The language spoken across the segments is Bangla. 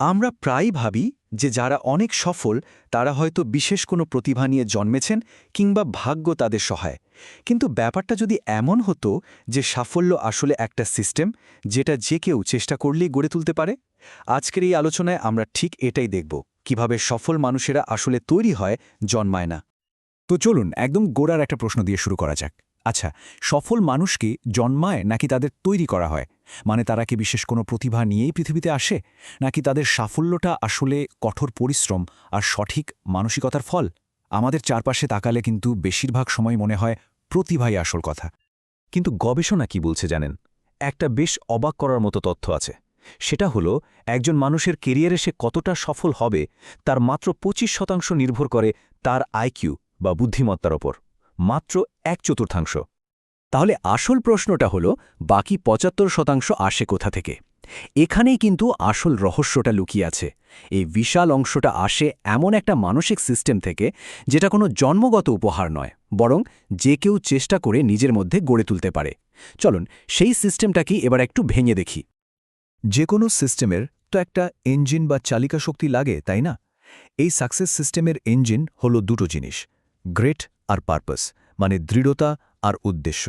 আমরা প্রায়ই ভাবি যে যারা অনেক সফল তারা হয়তো বিশেষ কোনো প্রতিভা নিয়ে জন্মেছেন কিংবা ভাগ্য তাদের সহায়। কিন্তু ব্যাপারটা যদি এমন হতো যে সাফল্য আসলে একটা সিস্টেম যেটা যে কেউ চেষ্টা করলেই গড়ে তুলতে পারে। আজকের এই আলোচনায় আমরা ঠিক এটাই দেখব, কিভাবে সফল মানুষেরা আসলে তৈরি হয়, জন্মায় না। তো চলুন একদম গোড়ার একটা প্রশ্ন দিয়ে শুরু করা যাক। আচ্ছা, সফল মানুষ কি জন্মায় নাকি তাদের তৈরি করা হয়? মানে তারা কি বিশেষ কোনো প্রতিভা নিয়েই পৃথিবীতে আসে, নাকি তাদের সাফল্যটা আসলে কঠোর পরিশ্রম আর সঠিক মানসিকতার ফল? আমাদের চারপাশে তাকালে কিন্তু বেশিরভাগ সময় মনে হয় প্রতিভাই আসল কথা। কিন্তু গবেষণা কি বলছে জানেন? একটা বেশ অবাক করার মতো তথ্য আছে। সেটা হলো একজন মানুষের কেরিয়ারে সে কতটা সফল হবে তার মাত্র ২৫% নির্ভর করে তার আইকিউ বা বুদ্ধিমত্তার ওপর। মাত্র ১/৪। তাহলে আসল প্রশ্নটা হলো বাকি ৭৫% আসে কোথা থেকে? এখানেই কিন্তু আসল রহস্যটা লুকিয়ে আছে। এই বিশাল অংশটা আসে এমন একটা মানসিক সিস্টেম থেকে, যেটা কোনো জন্মগত উপহার নয়, বরং যে কেউ চেষ্টা করে নিজের মধ্যে গড়ে তুলতে পারে। চলুন সেই সিস্টেমটা কি এবার একটু ভেঙে দেখি। যে কোনো সিস্টেমের তো একটা ইঞ্জিন বা চালিকা শক্তি লাগে, তাই না? এই সাকসেস সিস্টেমের ইঞ্জিন হলো দুটো জিনিস, গ্রেট আর পারপাস, মানে দৃঢ়তা আর উদ্দেশ্য।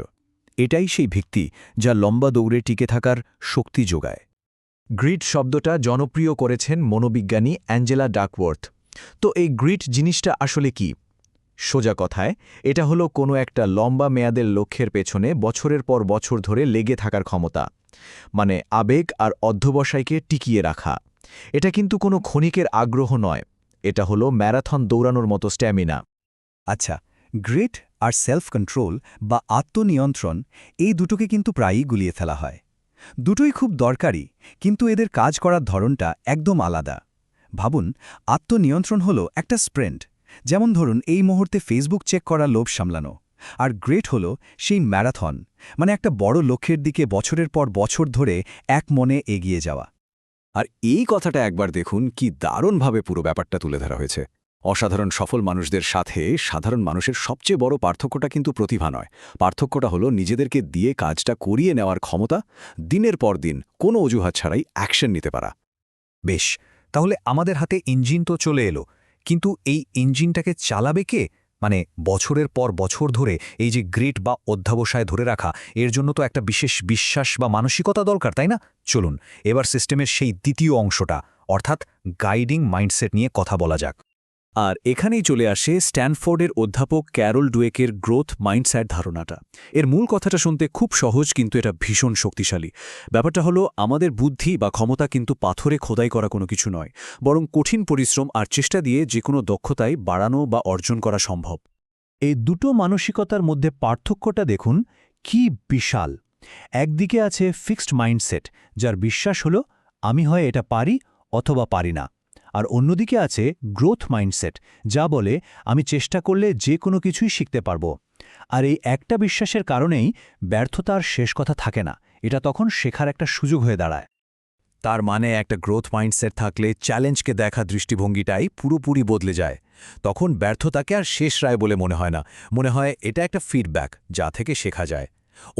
এটাই সেই ভিত্তি যা লম্বা দৌড়ে টিকে থাকার শক্তি যোগায়। গ্রিড শব্দটা জনপ্রিয় করেছেন মনোবিজ্ঞানী অ্যাঞ্জেলা ডাকওয়ার্থ। তো এই গ্রিড জিনিসটা আসলে কি? সোজা কথায় এটা হলো কোনো একটা লম্বা মেয়াদের লক্ষ্যের পেছনে বছরের পর বছর ধরে লেগে থাকার ক্ষমতা, মানে আবেগ আর অধ্যবসায়কে টিকিয়ে রাখা। এটা কিন্তু কোনো ক্ষণিকের আগ্রহ নয়, এটা হলো ম্যারাথন দৌড়ানোর মতো স্ট্যামিনা। আচ্ছা, গ্রিট আর সেলফ কন্ট্রোল বা আত্মনিয়ন্ত্রণ, এই দুটোকে কিন্তু প্রায়ই গুলিয়ে ফেলা হয়। দুটোই খুব দরকারি, কিন্তু এদের কাজ করার ধরনটা একদম আলাদা। ভাবুন, আত্মনিয়ন্ত্রণ হলো একটা স্প্রিন্ট, যেমন ধরুন এই মুহূর্তে ফেসবুক চেক করা লোভ সামলানো। আর গ্রেট হলো সেই ম্যারাথন, মানে একটা বড় লক্ষ্যের দিকে বছরের পর বছর ধরে এক মনে এগিয়ে যাওয়া। আর এই কথাটা একবার দেখুন, কি দারুণভাবে পুরো ব্যাপারটা তুলে ধরা হয়েছে। অসাধারণ সফল মানুষদের সাথে সাধারণ মানুষের সবচেয়ে বড় পার্থক্যটা কিন্তু প্রতিভা নয়, পার্থক্যটা হলো নিজেদেরকে দিয়ে কাজটা করিয়ে নেওয়ার ক্ষমতা, দিনের পর দিন কোনো অজুহাত ছাড়াই অ্যাকশন নিতে পারা। বেশ, তাহলে আমাদের হাতে ইঞ্জিন তো চলে এলো, কিন্তু এই ইঞ্জিনটাকে চালাবে কে? মানে বছরের পর বছর ধরে এই যে গ্রিট বা অধ্যাবসায় ধরে রাখা, এর জন্য তো একটা বিশেষ বিশ্বাস বা মানসিকতা দরকার, তাই না? চলুন এবার সিস্টেমের সেই দ্বিতীয় অংশটা, অর্থাৎ গাইডিং মাইন্ডসেট নিয়ে কথা বলা যাক। আর এখানেই চলে আসে স্ট্যানফোর্ডের অধ্যাপক ক্যারল ডুয়েকের গ্রোথ মাইন্ডসেট ধারণাটা। এর মূল কথাটা শুনতে খুব সহজ, কিন্তু এটা ভীষণ শক্তিশালী। ব্যাপারটা হলো আমাদের বুদ্ধি বা ক্ষমতা কিন্তু পাথরে খোদাই করা কোনো কিছু নয়, বরং কঠিন পরিশ্রম আর চেষ্টা দিয়ে যে কোনো দক্ষতায় বাড়ানো বা অর্জন করা সম্ভব। এই দুটো মানসিকতার মধ্যে পার্থক্যটা দেখুন কি বিশাল। একদিকে আছে ফিক্সড মাইন্ডসেট, যার বিশ্বাস হলো আমি হয় এটা পারি অথবা পারি না। আর অন্যদিকে আছে গ্রোথ মাইন্ডসেট, যা বলে আমি চেষ্টা করলে যে কোনো কিছুই শিখতে পারবো। আর এই একটা বিশ্বাসের কারণেই ব্যর্থতার শেষ কথা থাকে না, এটা তখন শেখার একটা সুযোগ হয়ে দাঁড়ায়। তার মানে একটা গ্রোথ মাইন্ডসেট থাকলে চ্যালেঞ্জকে দেখা দৃষ্টিভঙ্গিটাই পুরোপুরি বদলে যায়। তখন ব্যর্থতাকে আর শেষ রায় বলে মনে হয় না, মনে হয় এটা একটা ফিডব্যাক যা থেকে শেখা যায়।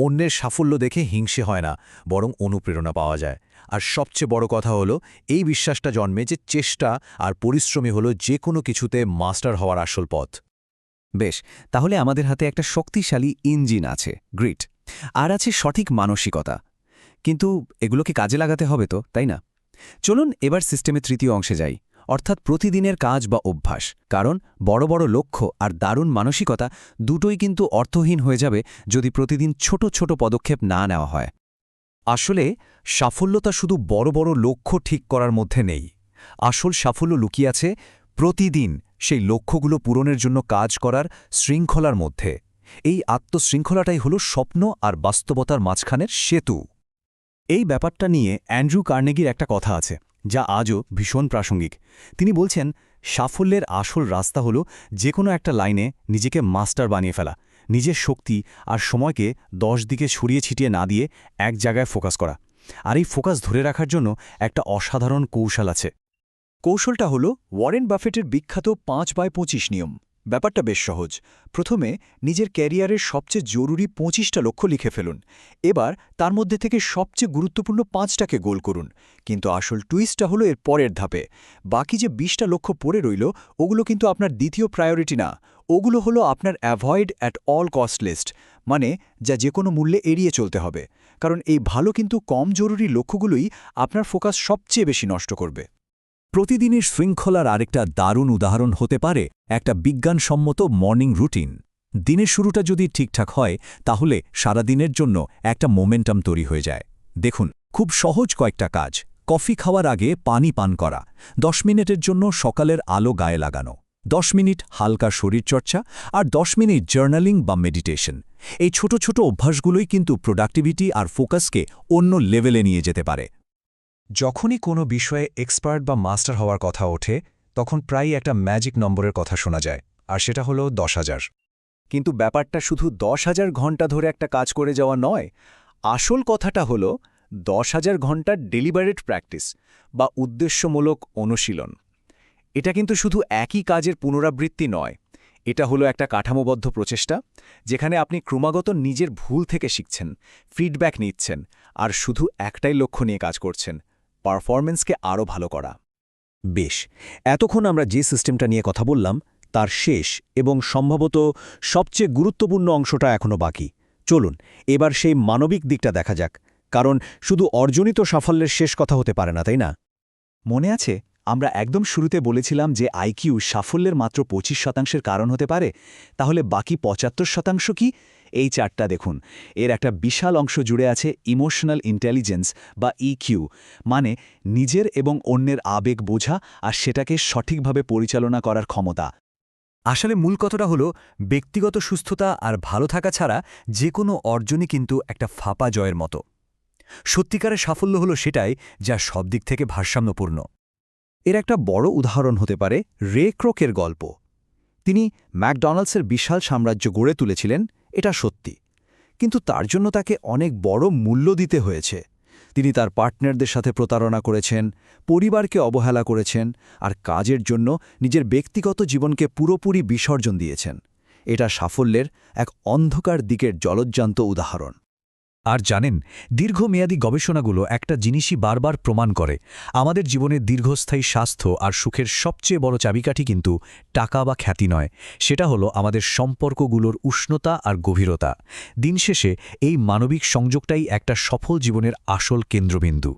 অন্যের সাফল্য দেখে হিংসে হয় না, বরং অনুপ্রেরণা পাওয়া যায়। আর সবচেয়ে বড় কথা হলো এই বিশ্বাসটা জন্মে যে চেষ্টা আর পরিশ্রমী হলো যে কোনো কিছুতে মাস্টার হওয়ার আসল পথ। বেশ, তাহলে আমাদের হাতে একটা শক্তিশালী ইঞ্জিন আছে, গ্রিট, আর আছে সঠিক মানসিকতা। কিন্তু এগুলোকে কাজে লাগাতে হবে তো, তাই না? চলুন এবার সিস্টেমের তৃতীয় অংশে যাই, অর্থাৎ প্রতিদিনের কাজ বা অভ্যাস। কারণ বড় বড় লক্ষ্য আর দারুণ মানসিকতা দুটোই কিন্তু অর্থহীন হয়ে যাবে যদি প্রতিদিন ছোট ছোট পদক্ষেপ না নেওয়া হয়। আসলে সাফল্যতা শুধু বড় বড় লক্ষ্য ঠিক করার মধ্যে নেই। আসল সাফল্য লুকিয়ে আছে প্রতিদিন সেই লক্ষ্যগুলো পূরণের জন্য কাজ করার শৃঙ্খলার মধ্যে। এই আত্মশৃঙ্খলাটাই হলো স্বপ্ন আর বাস্তবতার মাঝখানের সেতু। এই ব্যাপারটা নিয়ে অ্যান্ড্রু কার্নেগির একটা কথা আছে, যা আজও ভীষণ প্রাসঙ্গিক। তিনি বলছেন, সাফল্যের আসল রাস্তা হলো যে কোনো একটা লাইনে নিজেকে মাস্টার বানিয়ে ফেলা, নিজের শক্তি আর সময়কে 10 দিকে ছড়িয়ে ছিটিয়ে না দিয়ে এক জায়গায় ফোকাস করা। আর এই ফোকাস ধরে রাখার জন্য একটা অসাধারণ কৌশল আছে। কৌশলটা হলো ওয়ারেন বাফেটের বিখ্যাত 5x25 নিয়ম। ব্যাপারটা বেশ সহজ। প্রথমে নিজের ক্যারিয়ারের সবচেয়ে জরুরি 25টা লক্ষ্য লিখে ফেলুন। এবার তার মধ্যে থেকে সবচেয়ে গুরুত্বপূর্ণ 5টাকে গোল করুন। কিন্তু আসল টুইস্টটা হলো এর পরের ধাপে। বাকি যে 20টা লক্ষ্য পড়ে রইল, ওগুলো কিন্তু আপনার দ্বিতীয় প্রায়োরিটি না। ওগুলো হলো আপনার avoid at all cost list, মানে যা যে কোনো মূল্যে এড়িয়ে চলতে হবে। কারণ এই ভালো কিন্তু কম জরুরি লক্ষ্যগুলোই আপনার ফোকাস সবচেয়ে বেশি নষ্ট করবে। প্রতিদিনের শৃঙ্খলার আরেকটা দারুণ উদাহরণ হতে পারে একটা বিজ্ঞানসম্মত মর্নিং রুটিন। দিনের শুরুটা যদি ঠিকঠাক হয় তাহলে সারাদিনের জন্য একটা মোমেন্টাম তৈরি হয়ে যায়। দেখুন, খুব সহজ কয়েকটা কাজ। কফি খাওয়ার আগে পানি পান করা, 10 মিনিটের জন্য সকালের আলো গায়ে লাগানো, 10 মিনিট হালকা শরীরচর্চা, আর 10 মিনিট জার্নালিং বা মেডিটেশন। এই ছোট ছোট অভ্যাসগুলোই কিন্তু প্রোডাক্টিভিটি আর ফোকাসকে অন্য লেভেলে নিয়ে যেতে পারে। যখনই কোনো বিষয়ে এক্সপার্ট বা মাস্টার হওয়ার কথা ওঠে, তখন প্রায়ই একটা ম্যাজিক নম্বরের কথা শোনা যায়, আর সেটা হলো 10,000। কিন্তু ব্যাপারটা শুধু 10,000 ঘন্টা ধরে একটা কাজ করে যাওয়া নয়। আসল কথাটা হলো 10,000 ঘন্টার ডেলিবারেট প্র্যাকটিস বা উদ্দেশ্যমূলক অনুশীলন। এটা কিন্তু শুধু একই কাজের পুনরাবৃত্তি নয়, এটা হলো একটা কাঠামোবদ্ধ প্রচেষ্টা, যেখানে আপনি ক্রমাগত নিজের ভুল থেকে শিখছেন, ফিডব্যাক নিচ্ছেন, আর শুধু একটাই লক্ষ্য নিয়ে কাজ করছেন: পারফরম্যান্সকে আরও ভালো করা। বেশ, এতক্ষণ আমরা যে সিস্টেমটা নিয়ে কথা বললাম তার শেষ এবং সম্ভবত সবচেয়ে গুরুত্বপূর্ণ অংশটা এখনও বাকি। চলুন এবার সেই মানবিক দিকটা দেখা যাক, কারণ শুধু অর্জনিত সাফল্যের শেষ কথা হতে পারে না, তাই না? মনে আছে, আমরা একদম শুরুতে বলেছিলাম যে আইকিউ সাফল্যের মাত্র 25% কারণ হতে পারে। তাহলে বাকি 75% কি? এই চার্টটা দেখুন। এর একটা বিশাল অংশ জুড়ে আছে ইমোশনাল ইন্টেলিজেন্স বা ইকিউ, মানে নিজের এবং অন্যের আবেগ বোঝা আর সেটাকে সঠিকভাবে পরিচালনা করার ক্ষমতা। আসলে মূল কথাটা হলো, ব্যক্তিগত সুস্থতা আর ভালো থাকা ছাড়া যে কোনো অর্জনই কিন্তু একটা ফাঁপা জয়ের মতো। সত্যিকারের সাফল্য হলো সেটাই যা সব দিক থেকে ভারসাম্যপূর্ণ। এর একটা বড় উদাহরণ হতে পারে রে ক্রোকের গল্প। তিনি ম্যাকডোনাল্ডসের বিশাল সাম্রাজ্য গড়ে তুলেছিলেন, এটা সত্যি। কিন্তু তার জন্য তাকে অনেক বড় মূল্য দিতে হয়েছে। তিনি তার পার্টনারদের সাথে প্রতারণা করেছেন, পরিবারকে অবহেলা করেছেন, আর কাজের জন্য নিজের ব্যক্তিগত জীবনকে পুরোপুরি বিসর্জন দিয়েছেন। এটা সাফল্যের এক অন্ধকার দিকের জলজ্জান্ত উদাহরণ। আর জানেন, দীর্ঘমেয়াদী গবেষণাগুলো একটা জিনিসই বারবার প্রমাণ করে, আমাদের জীবনের দীর্ঘস্থায়ী স্বাস্থ্য আর সুখের সবচেয়ে বড় চাবিকাঠি কিন্তু টাকা বা খ্যাতি নয়, সেটা হলো আমাদের সম্পর্কগুলোর উষ্ণতা আর গভীরতা। দিন শেষে এই মানবিক সংযোগটাই একটা সফল জীবনের আসল কেন্দ্রবিন্দু।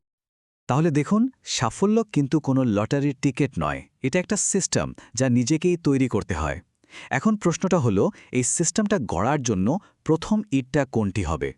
তাহলে দেখুন, সাফল্য কিন্তু কোনো লটারির টিকিট নয়, এটা একটা সিস্টেম যা নিজেকেই তৈরি করতে হয়। এখন প্রশ্নটা হলো, এই সিস্টেমটা গড়ার জন্য প্রথম ইটটা কোনটি হবে?